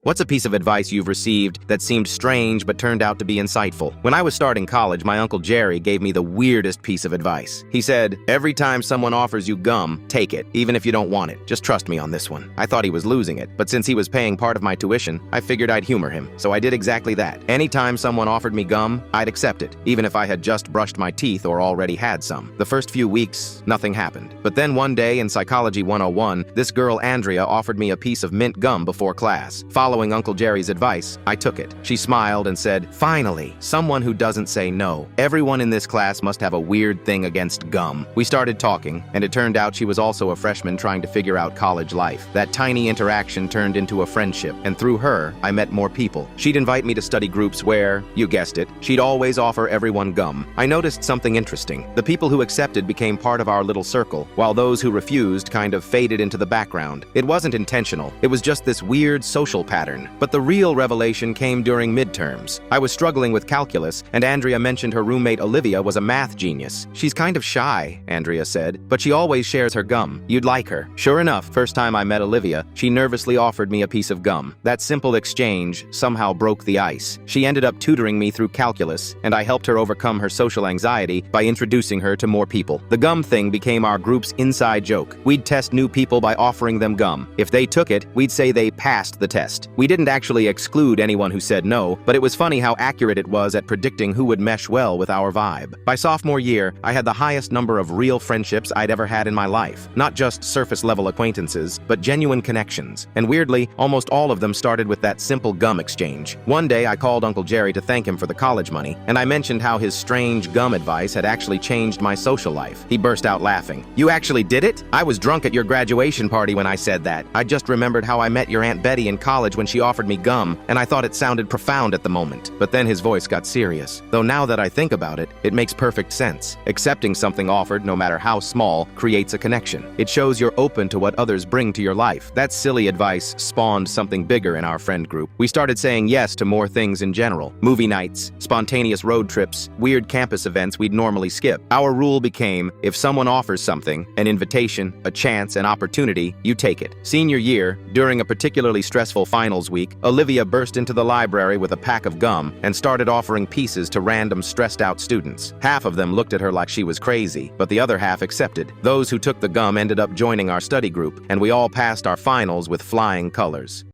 What's a piece of advice you've received that seemed strange but turned out to be insightful? When I was starting college, my Uncle Jerry gave me the weirdest piece of advice. He said, "Every time someone offers you gum, take it, even if you don't want it. Just trust me on this one." I thought he was losing it, but since he was paying part of my tuition, I figured I'd humor him. So I did exactly that. Anytime someone offered me gum, I'd accept it, even if I had just brushed my teeth or already had some. The first few weeks, nothing happened. But then one day in Psychology 101, this girl Andrea offered me a piece of mint gum before class. Following Uncle Jerry's advice, I took it. She smiled and said, "Finally, someone who doesn't say no. Everyone in this class must have a weird thing against gum." We started talking, and it turned out she was also a freshman trying to figure out college life. That tiny interaction turned into a friendship, and through her, I met more people. She'd invite me to study groups where, you guessed it, she'd always offer everyone gum. I noticed something interesting. The people who accepted became part of our little circle, while those who refused kind of faded into the background. It wasn't intentional. It was just this weird social pattern. But the real revelation came during midterms. I was struggling with calculus, and Andrea mentioned her roommate Olivia was a math genius. "She's kind of shy," Andrea said, "but she always shares her gum. You'd like her." Sure enough, first time I met Olivia, she nervously offered me a piece of gum. That simple exchange somehow broke the ice. She ended up tutoring me through calculus, and I helped her overcome her social anxiety by introducing her to more people. The gum thing became our group's inside joke. We'd test new people by offering them gum. If they took it, we'd say they passed the test. We didn't actually exclude anyone who said no, but it was funny how accurate it was at predicting who would mesh well with our vibe. By sophomore year, I had the highest number of real friendships I'd ever had in my life. Not just surface-level acquaintances, but genuine connections. And weirdly, almost all of them started with that simple gum exchange. One day, I called Uncle Jerry to thank him for the college money, and I mentioned how his strange gum advice had actually changed my social life. He burst out laughing. "You actually did it? I was drunk at your graduation party when I said that. I just remembered how I met your Aunt Betty in college when she offered me gum, and I thought it sounded profound at the moment." But then his voice got serious. Though now that I think about it, it makes perfect sense. Accepting something offered, no matter how small, creates a connection. It shows you're open to what others bring to your life. That silly advice spawned something bigger in our friend group. We started saying yes to more things in general. Movie nights, spontaneous road trips, weird campus events we'd normally skip. Our rule became, if someone offers something, an invitation, a chance, an opportunity, you take it. Senior year, during a particularly stressful finals week, Olivia burst into the library with a pack of gum and started offering pieces to random stressed-out students. Half of them looked at her like she was crazy, but the other half accepted. Those who took the gum ended up joining our study group, and we all passed our finals with flying colors.